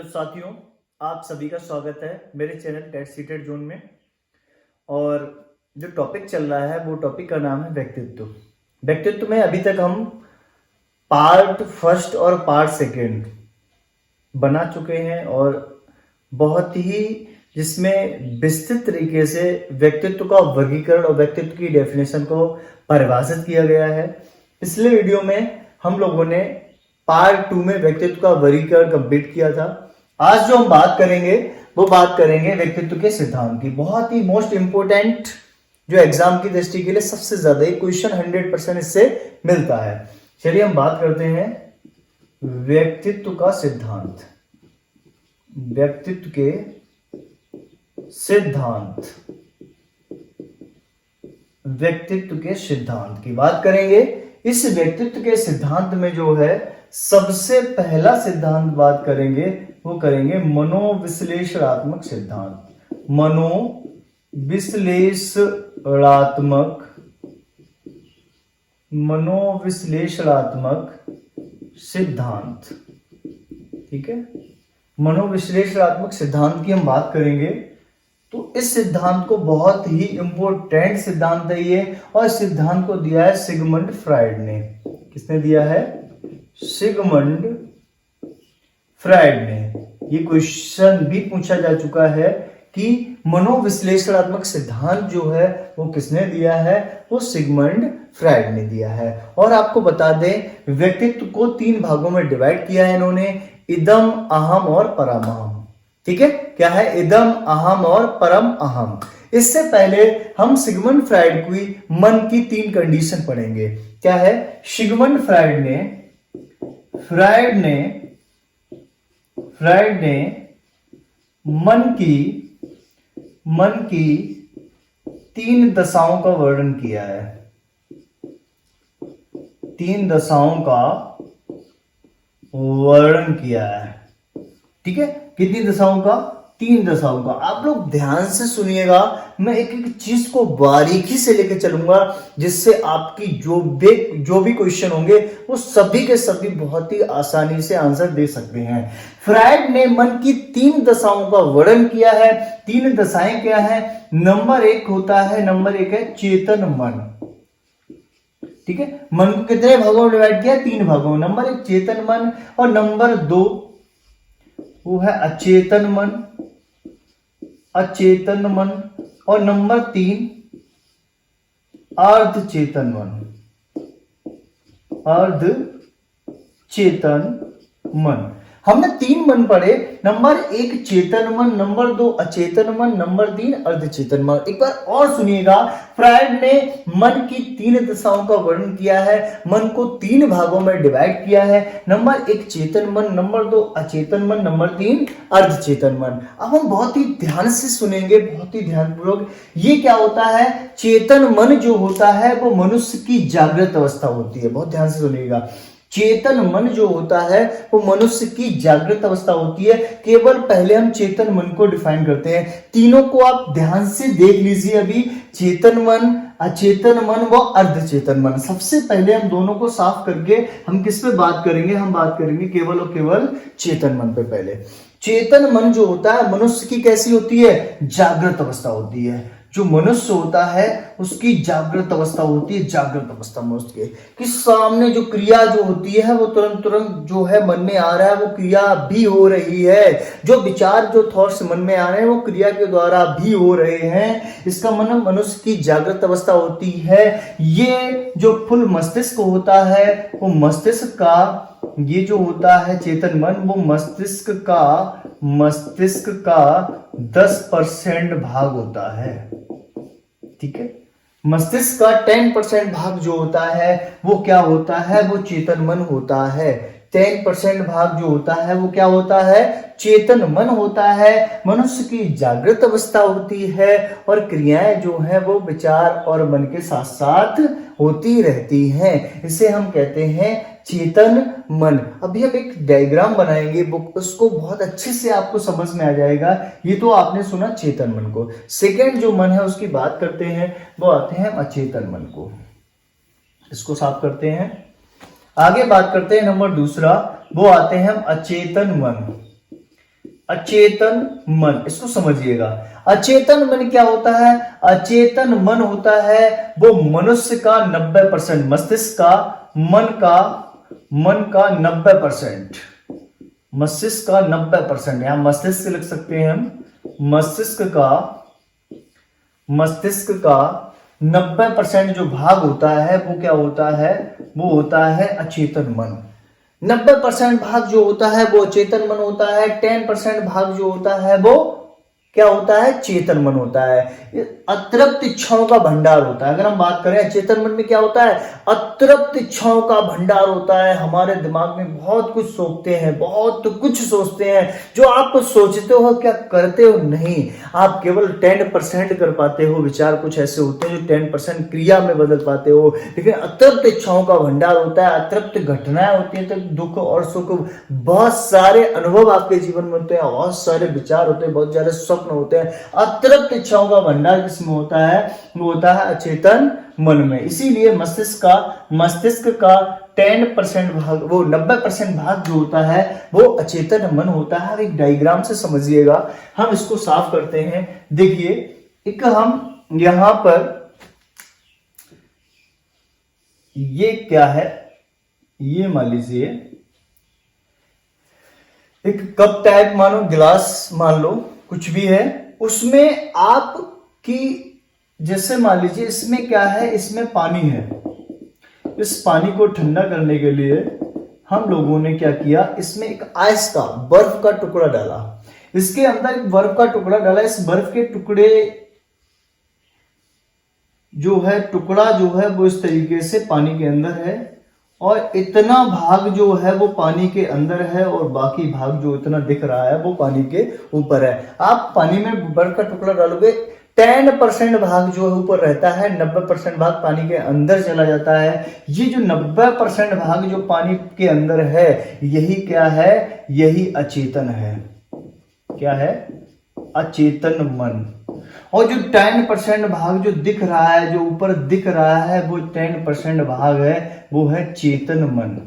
साथियों, आप सभी का स्वागत है मेरे चैनल टेट सीटेड जोन में। और जो टॉपिक चल रहा है वो टॉपिक का नाम है व्यक्तित्व। व्यक्तित्व में अभी तक हम पार्ट फर्स्ट और पार्ट सेकेंड बना चुके हैं और बहुत ही जिसमें विस्तृत तरीके से व्यक्तित्व का वर्गीकरण और व्यक्तित्व की डेफिनेशन को परिभाषित किया गया है। पिछले वीडियो में हम लोगों ने पार्ट 2 में व्यक्तित्व का वर्गीकरण कंप्लीट किया था। आज जो हम बात करेंगे वो बात करेंगे व्यक्तित्व के सिद्धांत की। बहुत ही मोस्ट इंपोर्टेंट जो एग्जाम की दृष्टि के लिए सबसे ज्यादा एक क्वेश्चन 100% इससे मिलता है। चलिए हम बात करते हैं व्यक्तित्व का सिद्धांत। व्यक्तित्व के सिद्धांत, व्यक्तित्व के सिद्धांत की बात करेंगे। इस व्यक्तित्व के सिद्धांत में जो है सबसे पहला सिद्धांत बात करेंगे वो करेंगे मनोविश्लेषणात्मक सिद्धांत। मनोविश्लेषणात्मक सिद्धांत, ठीक है। मनोविश्लेषणात्मक सिद्धांत की हम बात करेंगे तो इस सिद्धांत को बहुत ही इंपॉर्टेंट सिद्धांत है ये, और इस सिद्धांत को दिया है सिगमंड फ्राइड ने। किसने दिया है? सिगमंड फ्राइड ने। ये क्वेश्चन भी पूछा जा चुका है कि मनोविश्लेषणात्मक सिद्धांत जो है वो किसने दिया है? वो सिगमंड फ्राइड ने दिया है। और आपको बता दें व्यक्तित्व को 3 भागों में डिवाइड किया है इन्होंने, इदम, अहम और परम अहम। ठीक है, क्या है? इदम, अहम और परम अहम। इससे पहले हम सिगमंड फ्राइड की मन की 3 कंडीशन पढ़ेंगे। क्या है? सिगमंड फ्राइड ने मन की 3 दशाओं का वर्णन किया है। 3 दशाओं का वर्णन किया है, ठीक है। कितनी दशाओं का? 3 दशाओं का। आप लोग ध्यान से सुनिएगा, मैं एक एक चीज को बारीकी से लेकर चलूंगा जिससे आपकी जो भी क्वेश्चन होंगे वो सभी के सभी बहुत ही आसानी से आंसर दे सकते हैं। फ्राइड ने मन की 3 दशाओं का वर्णन किया है। 3 दशाएं क्या है? नंबर 1 है चेतन मन, ठीक है। मन को कितने भागों में डिवाइड किया? 3 भागों में। नंबर 1 चेतन मन, और नंबर 2 वो है अचेतन मन, और नंबर 3 अर्धचेतन मन। हमने 3 मन पढ़े। नंबर 1 चेतन मन, नंबर 2 अचेतन मन, नंबर 3 अर्धचेतन मन। एक बार और सुनिएगा, फ्राइड ने मन की 3 दशाओं का वर्णन किया है, मन को 3 भागों में डिवाइड किया है। नंबर 1 चेतन मन, नंबर 2 अचेतन मन, नंबर 3 अर्धचेतन मन। अब हम बहुत ही ध्यान से सुनेंगे, बहुत ही ध्यानपूर्वक। ये क्या होता है? चेतन मन जो होता है वो मनुष्य की जागृत अवस्था होती है। बहुत ध्यान से सुनिएगा, चेतन मन जो होता है वो मनुष्य की जागृत अवस्था होती है। केवल पहले हम चेतन मन को डिफाइन करते हैं। तीनों को आप ध्यान से देख लीजिए अभी, चेतन मन, अचेतन मन व अर्धचेतन मन। सबसे पहले हम दोनों को साफ करके हम किस पे बात करेंगे? हम बात करेंगे केवल और केवल चेतन मन पे। पहले चेतन मन जो होता है मनुष्य की कैसी होती है? जागृत अवस्था होती है। जो मनुष्य होता है उसकी जागृत अवस्था होती है। जागृत अवस्था मनुष्य के कि सामने जो क्रिया जो होती है वो तुरंत जो है मन में आ रहा है वो क्रिया भी हो रही है। जो विचार, जो थॉट्स मन में आ रहे हैं वो क्रिया के द्वारा भी हो रहे हैं। इसका मतलब मनुष्य की जागृत अवस्था होती है। ये जो फुल मस्तिष्क होता है वो मस्तिष्क का, ये जो होता है चेतन मन, वो मस्तिष्क का 10% भाग होता है, ठीक है। मस्तिष्क का 10% भाग जो होता है वो क्या होता है? वो चेतन मन होता है। 10% भाग जो होता है वो क्या होता है? चेतन मन होता है। मनुष्य की जागृत अवस्था होती है और क्रियाएं जो है वो विचार और मन के साथ साथ होती रहती हैं। इसे हम कहते हैं चेतन मन। अभी हम एक डायग्राम बनाएंगे, बुक उसको बहुत अच्छे से आपको समझ में आ जाएगा। ये तो आपने सुना चेतन मन को। सेकंड जो मन है उसकी बात करते हैं, वो आते हैं अचेतन मन को। इसको साफ करते हैं। आगे बात करते हैं नंबर दूसरा, वो आते हैं हम अचेतन मन। अचेतन मन, इसको समझिएगा। अचेतन मन क्या होता है? अचेतन मन होता है वो मनुष्य का 90%, मस्तिष्क का, मन का 90%, मस्तिष्क का 90%, यहां मस्तिष्क लिख सकते हैं हम। मस्तिष्क का 90% जो भाग होता है वो क्या होता है? वो होता है अचेतन मन। 90% भाग जो होता है वो अचेतन मन होता है। 10% भाग जो होता है वो क्या होता है? चेतन मन होता है। अतृप्त इच्छाओं का भंडार होता है। अगर हम बात करें अचेतन मन में क्या होता है? अतृप्त इच्छाओं का भंडार होता है। हमारे दिमाग में बहुत कुछ सोचते हैं, बहुत कुछ सोचते हैं। जो आप सोचते हो क्या करते हो? नहीं, आप केवल 10% कर पाते हो। विचार कुछ ऐसे होते हैं जो 10% क्रिया में बदल पाते हो। लेकिन अतृप्त इच्छाओं का भंडार होता है, अतृप्त घटनाएं होती हैं, तो दुख और सुख, बहुत सारे अनुभव आपके जीवन में होते हैं, बहुत सारे विचार होते हैं, बहुत सारे स्वप्न होते हैं। अतृप्त इच्छाओं का भंडार किसमें होता है? वो होता है अचेतन मन में। इसीलिए मस्तिष्क का 10% भाग, वो 90% भाग जो होता है वो अचेतन मन होता है। एक डायग्राम से समझिएगा, हम इसको साफ करते हैं। देखिए, एक हम यहां पर, ये क्या है? ये मान लीजिए एक कप टाइप, मानो गिलास मान लो, कुछ भी है, उसमें आपकी, जैसे मान लीजिए इसमें क्या है? इसमें पानी है। इस पानी को ठंडा करने के लिए हम लोगों ने क्या किया? इसमें एक आइस का, बर्फ का टुकड़ा डाला। इसके अंदर एक बर्फ का टुकड़ा डाला। इस बर्फ के टुकड़े जो है, टुकड़ा जो है वो इस तरीके से पानी के अंदर है, और इतना भाग जो है वो पानी के अंदर है, और बाकी भाग जो इतना दिख रहा है वो पानी के ऊपर है। आप पानी में बर्फ का टुकड़ा डालोगे, 10% भाग जो है ऊपर रहता है, 90% भाग पानी के अंदर चला जाता है। ये जो 90% भाग जो पानी के अंदर है, यही क्या है? यही अचेतन है। क्या है? अचेतन मन। और जो 10% भाग जो दिख रहा है, जो ऊपर दिख रहा है, वो 10% भाग है, वो है चेतन मन।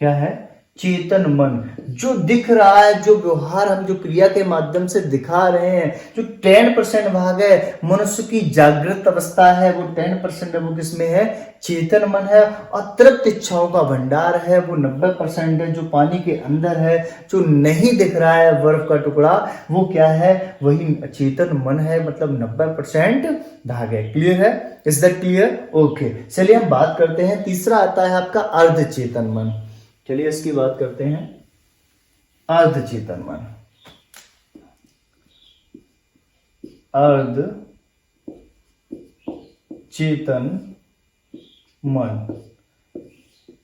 क्या है? चेतन मन। जो दिख रहा है, जो व्यवहार हम जो क्रिया के माध्यम से दिखा रहे हैं, जो 10% भाग है, मनुष्य की जागृत अवस्था है, वो 10% है, वो किसमें है? चेतन मन है। अतृप्त इच्छाओं का भंडार है, वो 90% है, जो पानी के अंदर है, जो नहीं दिख रहा है बर्फ का टुकड़ा, वो क्या है? वही चेतन मन है, मतलब 90% भाग है। क्लियर है? Is that clear? ओके, चलिए हम बात करते हैं। तीसरा आता है आपका अर्धचेतन मन। चलिए इसकी बात करते हैं। अर्धचेतन मन, अर्ध चेतन मन।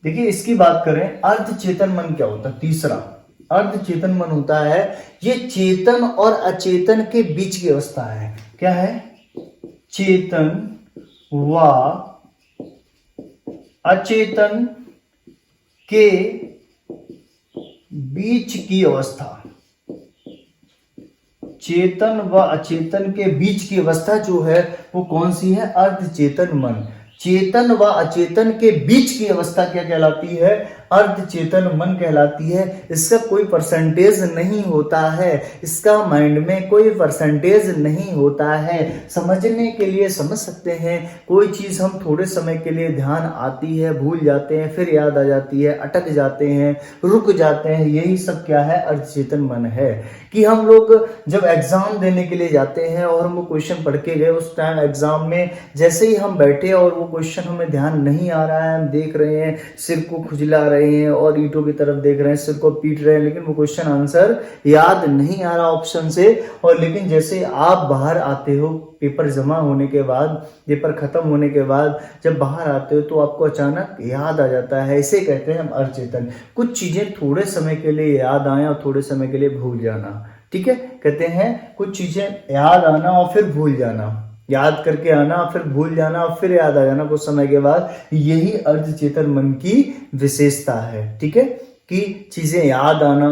देखिए, इसकी बात करें, अर्धचेतन मन क्या होता है? तीसरा अर्धचेतन मन होता है, ये चेतन और अचेतन के बीच की अवस्था है। क्या है? चेतन व अचेतन के बीच की अवस्था। चेतन व अचेतन के बीच की अवस्था जो है वो कौन सी है? अर्धचेतन मन। चेतन व अचेतन के बीच की अवस्था क्या कहलाती है? अर्धचेतन मन कहलाती है। इसका कोई परसेंटेज नहीं होता है, इसका माइंड में कोई परसेंटेज नहीं होता है। समझने के लिए समझ सकते हैं, कोई चीज हम थोड़े समय के लिए ध्यान आती है, भूल जाते हैं, फिर याद आ जाती है, अटक जाते हैं, रुक जाते हैं, यही सब क्या है? अर्धचेतन मन है। कि हम लोग जब एग्जाम देने के लिए जाते हैं और हम वो क्वेश्चन पढ़ के गए, उस टाइम एग्जाम में जैसे ही हम बैठे और वो क्वेश्चन हमें ध्यान नहीं आ रहा है, हम देख रहे हैं, सिर को खुजला रहे हैं और ईंटों की तरफ देख रहे हैं, सिर को पीट रहे हैं, लेकिन वो क्वेश्चन आंसर याद नहीं आ रहा ऑप्शन से। और लेकिन जैसे आप बाहर आते हो, पेपर जमा होने के बाद, पेपर खत्म होने के बाद जब बाहर आते हो तो आपको अचानक याद आ जाता है। इसे कहते हैं हम अर्धचेतन। कुछ चीजें थोड़े समय के लिए याद आए और थोड़े समय के लिए भूल जाना। ठीक है, कहते हैं कुछ चीजें याद आना और फिर भूल जाना, याद करके आना फिर भूल जाना और फिर याद आ जाना कुछ समय के बाद। यही अर्धचेतन मन की विशेषता है। ठीक है, कि चीजें याद आना,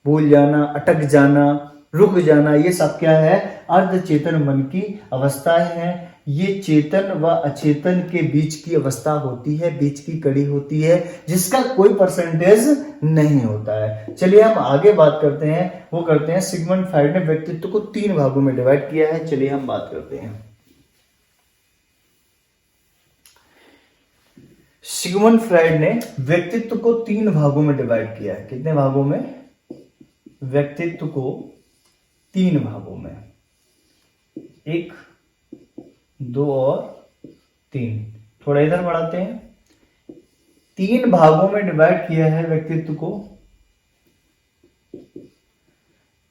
भूल जाना, अटक जाना, रुक जाना, ये सब क्या है? अर्धचेतन मन की अवस्थाएं हैं। ये चेतन व अचेतन के बीच की अवस्था होती है, बीच की कड़ी होती है, जिसका कोई परसेंटेज नहीं होता है। चलिए हम आगे बात करते हैं, वो करते हैं सिगमंड फ्राइड ने व्यक्तित्व को 3 भागों में डिवाइड किया है। चलिए हम बात करते हैं। सिगमंड फ्राइड ने व्यक्तित्व को 3 भागों में डिवाइड किया है। कितने भागों में? व्यक्तित्व को 3 भागों में, 1, 2 और 3। थोड़ा इधर बढ़ाते हैं। 3 भागों में डिवाइड किया है व्यक्तित्व को।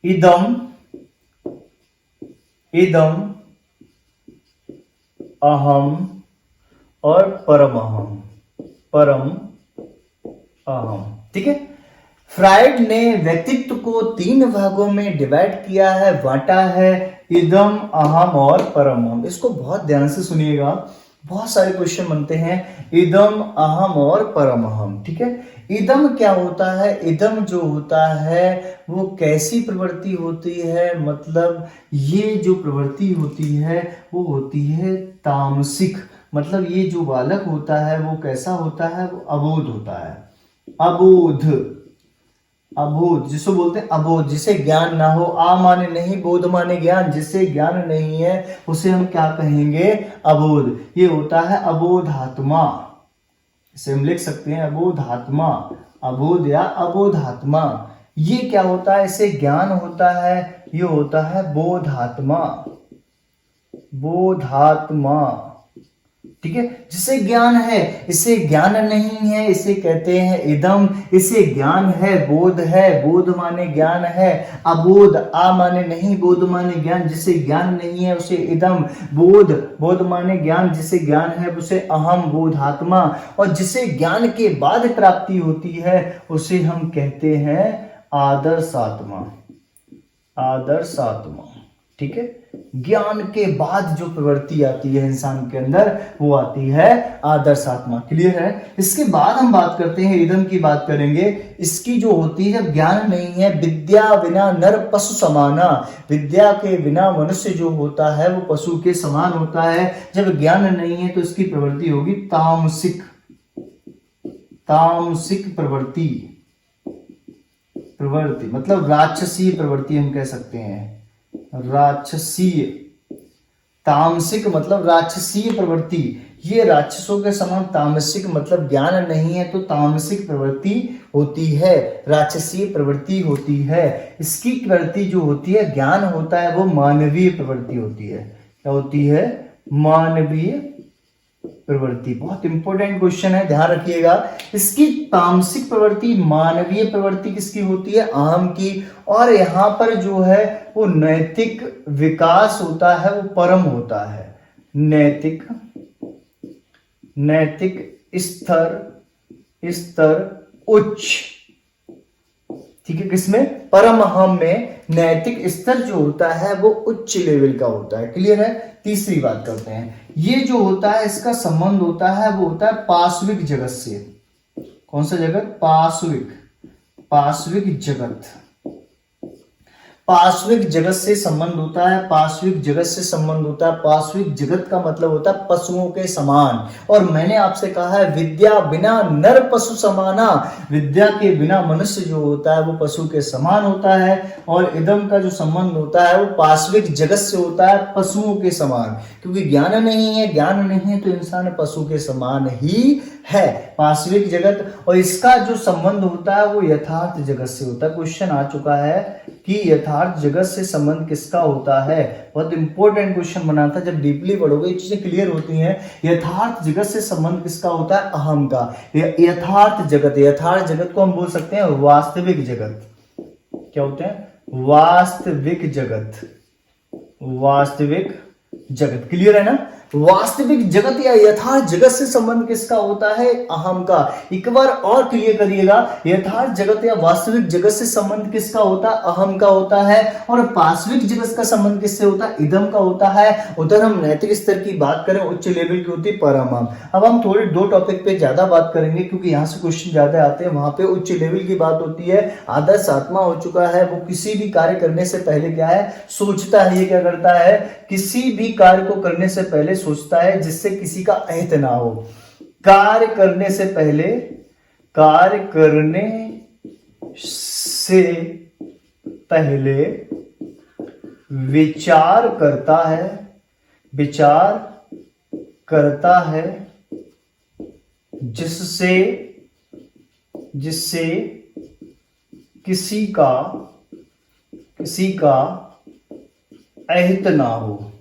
इदम, इदम, अहम और परम अहम, परम अहम। ठीक है। फ्राइड ने व्यक्तित्व को 3 भागों में डिवाइड किया है, बांटा है, इदम, अहम और परम अहम। इसको बहुत ध्यान से सुनिएगा, बहुत सारे क्वेश्चन बनते हैं, इदम, अहम और परम अहम। ठीक है। इदम क्या होता है? इदम जो होता है वो कैसी प्रवृत्ति होती है? मतलब ये जो प्रवृत्ति होती है वो होती है तामसिक। मतलब ये जो बालक होता है वो कैसा होता है? वो अबोध होता है। अबोध, अबोध जिसको बोलते हैं अबोध, जिसे ज्ञान ना हो। आ माने नहीं, बोध माने ज्ञान। जिसे ज्ञान नहीं है उसे हम क्या कहेंगे? अबोध। ये होता है अबोधात्मा। इसे हम लिख सकते हैं अबोधात्मा, अबोध या अबोधात्मा। ये क्या होता है? इसे ज्ञान होता है, ये होता है बोधात्मा, बोधात्मा। ठीक है। जिसे ज्ञान है, इसे ज्ञान नहीं है, इसे कहते हैं इदम। इसे ज्ञान है, बोध है, बोध माने ज्ञान है। अबोध, आ माने नहीं, बोध माने ज्ञान। जिसे ज्ञान नहीं है उसे इदम, बोध, बोध माने ज्ञान। जिसे ज्ञान है उसे अहम, बोधात्मा। और जिसे ज्ञान के बाद प्राप्ति होती है उसे हम कहते हैं आदर्शात्मा, आदर्शात्मा। ठीक है। ज्ञान के बाद जो प्रवृत्ति आती है इंसान के अंदर वो आती है आदर्शात्मा। क्लियर है। इसके बाद हम बात करते हैं, इदम की बात करेंगे। इसकी जो होती है, जब ज्ञान नहीं है, विद्या बिना नर पशु समाना। विद्या के बिना मनुष्य जो होता है वो पशु के समान होता है। जब ज्ञान नहीं है तो इसकी प्रवृत्ति होगी तामसिक, तामसिक प्रवृत्ति। प्रवृत्ति मतलब राक्षसीय प्रवृत्ति हम कह सकते हैं, राक्षसीय। तामसिक मतलब राक्षसीय प्रवृत्ति। ये राक्षसों के समान। तामसिक मतलब ज्ञान नहीं है तो तामसिक प्रवृत्ति होती है, राक्षसीय प्रवृत्ति होती है। इसकी प्रवृत्ति जो होती है, ज्ञान होता है वो मानवीय प्रवृत्ति होती है। क्या होती है? मानवीय प्रवृत्ति। बहुत इंपॉर्टेंट क्वेश्चन है, ध्यान रखिएगा। इसकी तामसिक प्रवृत्ति, मानवीय प्रवृत्ति किसकी होती है? अहम की। और यहाँ पर जो है वो नैतिक विकास होता है वो परम होता है। नैतिक, नैतिक स्तर, स्तर उच्च। ठीक है। किसमें? परम अहम में नैतिक स्तर जो होता है वो उच्च लेवल का होता है। क्लियर है। तीसरी बात करते हैं। ये जो होता है इसका संबंध होता है वो होता है पाश्विक जगत से। कौन सा जगत? पाश्विक, पाश्विक जगत। पाश्विक जगत से संबंध होता है, पाश्विक जगत से संबंध होता है। पाश्विक जगत का मतलब होता है पशुओं के समान। और मैंने आपसे कहा है विद्या बिना नर पशु समाना। विद्या के बिना मनुष्य जो होता है वो पशु के समान होता है। और इदम का जो संबंध होता है वो पाश्विक जगत से होता है, पशुओं के समान। क्योंकि ज्ञान नहीं है, ज्ञान नहीं है तो इंसान पशु के समान ही है, पाश्विक जगत। और इसका जो संबंध होता है वो यथार्थ जगत से होता है। क्वेश्चन आ चुका है कि यथार्थ जगत से संबंध किसका होता है। बहुत इंपॉर्टेंट क्वेश्चन बना था। जब डीपली पढ़ोगे ये चीजें क्लियर होती हैं। यथार्थ जगत से संबंध किसका होता है? अहम का। यथार्थ जगत, यथार्थ जगत को हम बोल सकते हैं वास्तविक जगत। क्या होते हैं? वास्तविक जगत, वास्तविक जगत। क्लियर है ना। वास्तविक जगत या यथार्थ जगत से संबंध किसका होता है? अहम का। एक बार और क्लियर करिएगा, यथार्थ जगत या वास्तविक जगत से संबंध किसका होता है? अहम का होता है। और पाश्विक जगत का संबंध किससे होता है? इदम का होता है। उधर हम नैतिक स्तर की बात करें, उच्च लेवल की होती है परम। अब हम थोड़े 2 टॉपिक पे ज्यादा बात करेंगे क्योंकि यहाँ से क्वेश्चन ज्यादा आते हैं। वहां पे उच्च लेवल की बात होती है। आदर्श आत्मा हो चुका है, वो किसी भी कार्य करने से पहले क्या है? सोचता है। ये क्या करता है? किसी भी कार्य को करने से पहले सोचता है जिससे किसी का अहित ना हो। कार्य करने से पहले, कार्य करने से पहले विचार करता है, विचार करता है, जिससे जिससे किसी का अहित ना हो,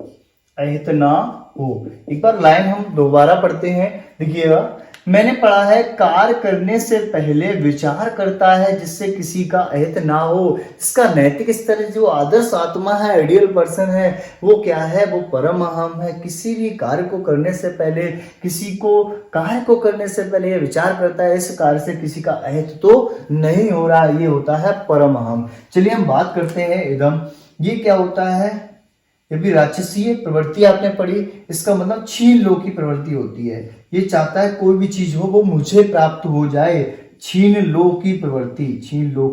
अहित ना हो। एक बार लाइन हम दोबारा पढ़ते हैं, देखिएगा। मैंने पढ़ा है कार्य करने से पहले विचार करता है जिससे किसी का अहित ना हो। इसका नैतिक स्तर, जो आदर्श आत्मा है, आइडियल पर्सन है, वो क्या है? वो परम अहम है। किसी भी कार्य को करने से पहले, किसी को कार्य को करने से पहले ये विचार करता है इस कार्य से किसी का अहित तो नहीं हो रहा, ये होता है परम अहम। चलिए हम बात करते हैं इदम। ये क्या होता है? ये भी राक्षसीय प्रवृत्ति आपने पढ़ी, इसका मतलब छीन लो की प्रवृत्ति होती है। ये चाहता है कोई भी चीज हो वो मुझे प्राप्त हो जाए, छीन लो की प्रवृत्ति, छीन लो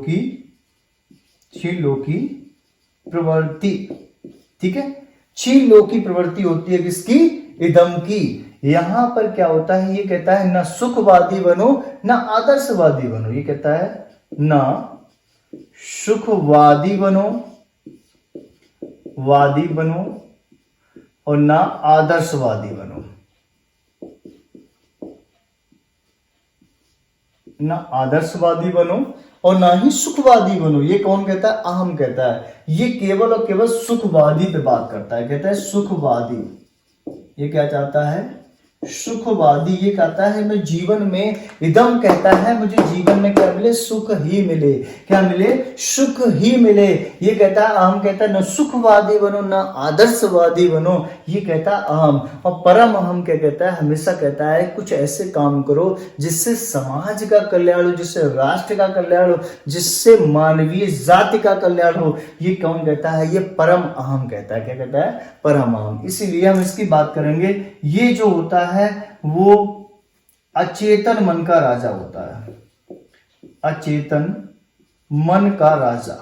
की प्रवृत्ति, ठीक है। छीन लो की प्रवृत्ति होती है किसकी? इदम की। यहां पर क्या होता है? ये कहता है ना सुखवादी बनो ना आदर्शवादी बनो। ये कहता है ना सुखवादी बनो और ना आदर्शवादी बनो, ना आदर्शवादी बनो और ना ही सुखवादी बनो। ये कौन कहता है? अहम कहता है। ये केवल और केवल सुखवादी पे बात करता है, कहता है सुखवादी। ये क्या चाहता है? सुखवादी। ये कहता है मैं जीवन में, इदम कहता है मुझे जीवन में क्या मिले? सुख ही मिले। क्या मिले? सुख ही मिले। ये कहता है अहम, कहता है न सुखवादी बनो ना आदर्शवादी बनो। ये कहता है अहम। और परम अहम क्या कहता है? हमेशा कहता है कुछ ऐसे काम करो जिससे समाज का कल्याण हो, जिससे राष्ट्र का कल्याण हो, जिससे मानवीय जाति का कल्याण हो। ये कौन कहता है? ये परम अहम कहता है। क्या कहता है? परम अहम। इसीलिए हम इसकी बात करेंगे। ये जो होता है वो अचेतन मन का राजा होता है, अचेतन मन का राजा।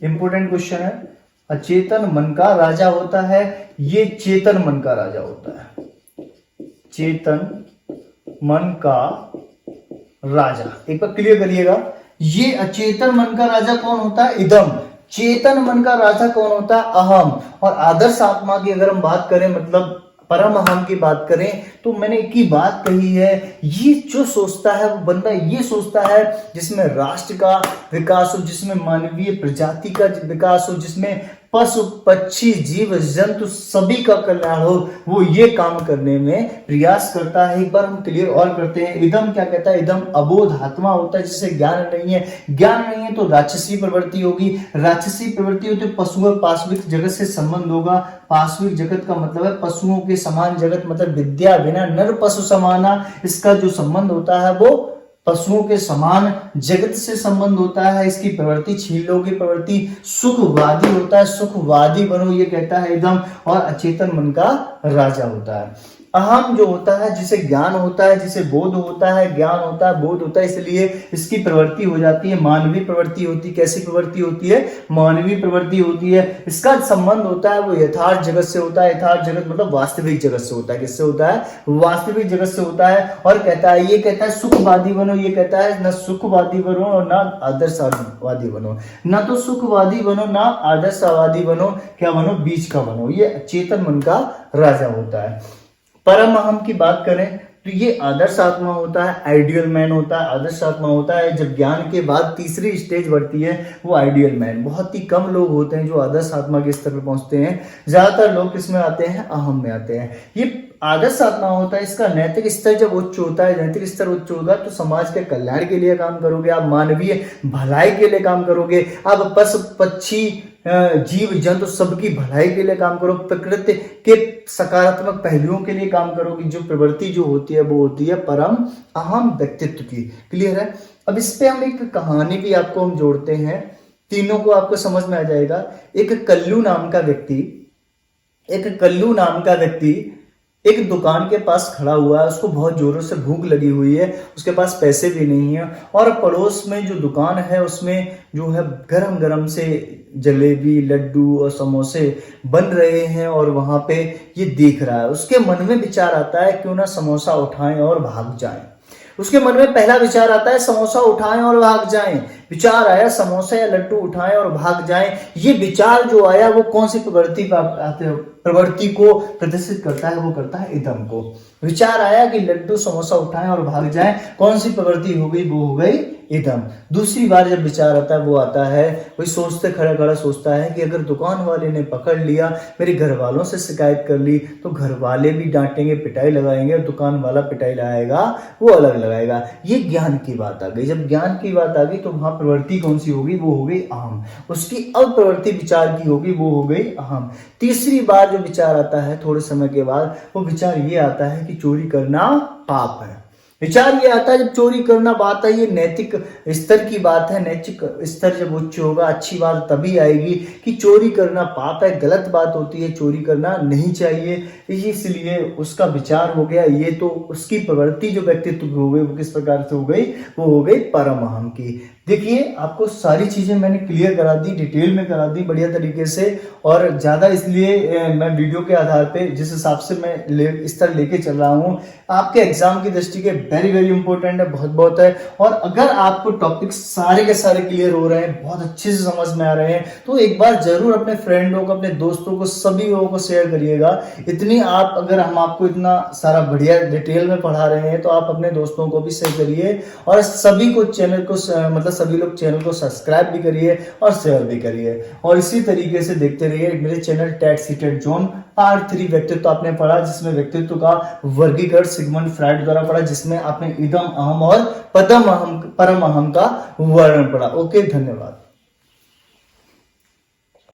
इंपोर्टेंट क्वेश्चन है। अचेतन मन का राजा होता है, ये चेतन मन का राजा होता है, चेतन मन का राजा। एक बार क्लियर करिएगा, ये अचेतन मन का राजा कौन होता है? इदम। चेतन मन का राजा कौन होता है? अहम। और आदर्श आत्मा की अगर हम बात करें, मतलब परम अहम की बात करें, तो मैंने एक ही बात कही है, ये जो सोचता है वो बंदा ये सोचता है जिसमें राष्ट्र का विकास हो, जिसमें मानवीय प्रजाति का विकास हो, जिसमें पशु पक्षी जीव जंतु सभी का कल्याण हो, वो ये काम करने में प्रयास करता है। एक बार हम क्लियर और करते हैं। इदम क्या कहता है? इदम अबोध आत्मा होता है जिसे ज्ञान नहीं है। ज्ञान नहीं है तो राक्षसी प्रवृत्ति होगी। राक्षसी प्रवृत्ति होती है पशुओं पाशविक जगत से संबंध होगा। पाशविक जगत का मतलब है पशुओं के समान जगत, मतलब विद्या बिना नर पशु समाना। इसका जो संबंध होता है वो पशुओं के समान जगत से संबंध होता है। इसकी प्रवृत्ति छीलो की प्रवृत्ति। सुखवादी होता है, सुखवादी बनो ये कहता है इदम। और अचेतन मन का राजा होता है। अहम जो होता है, जिसे ज्ञान होता है, जिसे बोध होता है, ज्ञान होता है, बोध होता है, इसलिए इसकी प्रवृत्ति हो जाती है मानवीय प्रवृत्ति होती है। कैसी प्रवृत्ति होती है? मानवीय प्रवृत्ति होती है। इसका संबंध होता है वो यथार्थ जगत से होता है। यथार्थ जगत मतलब वास्तविक जगत से होता है। किससे होता है? वास्तविक जगत से होता है। और कहता है, ये कहता है सुखवादी बनो, ये कहता है न सुखवादी बनो और ना आदर्शवादी बनो। ना तो सुखवादी बनो ना आदर्शवादी बनो, क्या बनो? बीच का बनो। ये चेतन मन का राजा होता है। परम अहम की बात करें तो ये आदर्श आत्मा होता है, आइडियल मैन होता है। आदर्श आत्मा होता है जब ज्ञान के बाद तीसरी स्टेज बढ़ती है वो आइडियल मैन। बहुत ही कम लोग होते हैं जो आदर्श आत्मा के स्तर पर पहुंचते हैं। ज्यादातर लोग किसमें आते हैं? अहम में आते हैं। ये आदर्श आत्मा होता है, इसका नैतिक स्तर जब उच्च होता है, नैतिक स्तर उच्च होगा तो समाज के कल्याण के लिए काम करोगे, आप मानवीय भलाई के लिए काम करोगे, आप पशु पक्षी जीव जंतु सबकी भलाई के लिए काम करो, प्रकृति के सकारात्मक पहलुओं के लिए काम करोगे। जो प्रवृत्ति जो होती है वो होती है परम अहम व्यक्तित्व की। क्लियर है? अब इस पे हम एक कहानी भी आपको हम जोड़ते हैं, तीनों को आपको समझ में आ जाएगा। एक कल्लू नाम का व्यक्ति एक दुकान के पास खड़ा हुआ है, उसको बहुत जोरों से भूख लगी हुई है, उसके पास पैसे भी नहीं है, और पड़ोस में जो दुकान है उसमें जो है गरम गरम से जलेबी, लड्डू और समोसे बन रहे हैं, और वहां पे ये देख रहा है। उसके मन में विचार आता है क्यों ना समोसा उठाएं और भाग जाएं। उसके मन में पहला विचार आता है समोसा उठाएं और भाग जाएं। विचार आया समोसा या लड्डू उठाएं और भाग जाएं। ये विचार जो आया वो कौन सी प्रवृत्ति को प्रदर्शित करता है? वो करता है इदम को। विचार आया कि लड्डू समोसा उठाएं और भाग जाएं, कौन सी प्रवृत्ति हो गई? वो हो गई इदम। दूसरी बार जब विचार आता है वो आता है, वही सोचते खड़ा खड़ा सोचता है कि अगर दुकान वाले ने पकड़ लिया, मेरे घर वालों से शिकायत कर ली, तो घर वाले भी डांटेंगे, पिटाई लगाएंगे, और दुकान वाला पिटाई लगाएगा वो अलग लगाएगा। ये ज्ञान की बात आ गई। जब ज्ञान की बात आ गई तो वहां प्रवृत्ति कौन सी होगी? वो हो गई अहम। उसकी अब प्रवृत्ति विचार की होगी, वो हो गई अहम। तीसरी बार जो विचार आता है थोड़े समय के बाद, वो विचार ये आता है कि चोरी करना पाप है। विचार ये आता है जब चोरी करना बात है, ये नैतिक स्तर की बात है। नैतिक स्तर जब उच्च होगा, अच्छी बात तभी आएगी कि चोरी करना पाप है, गलत बात होती है, चोरी करना नहीं चाहिए। इसलिए उसका विचार हो गया ये, तो उसकी प्रवृत्ति जो व्यक्तित्व हो गई वो किस प्रकार से हो गई? वो हो गई परम अहम की। देखिए आपको सारी चीजें मैंने क्लियर करा दी, डिटेल में करा दी बढ़िया तरीके से, और ज्यादा इसलिए मैं वीडियो के आधार पे जिस हिसाब से मैं इस तरह लेके चल रहा हूँ, आपके एग्जाम की दृष्टि के वेरी वेरी इंपॉर्टेंट है, बहुत बहुत है। और अगर आपको टॉपिक सारे के सारे क्लियर हो रहे हैं, बहुत अच्छे से समझ में आ रहे हैं, तो एक बार जरूर अपने फ्रेंडों को, अपने दोस्तों को, सभी लोगों को शेयर करिएगा। इतनी आप, अगर हम आपको इतना सारा बढ़िया डिटेल में पढ़ा रहे हैं तो आप अपने दोस्तों को भी शेयर करिए, और सभी को चैनल को मतलब सभी लोग चैनल को सब्सक्राइब भी करिए और शेयर भी करिए। और इसी तरीके से देखते रहिए मेरे channel TET CTET zone. Part 3 व्यक्तित्व आपने पढ़ा, जिसमें व्यक्तित्व का वर्गीकरण सिगमंड फ्राइड द्वारा पढ़ा, जिसमें आपने इदम अहम और परम अहम का वर्णन पढ़ा। ओके, धन्यवाद।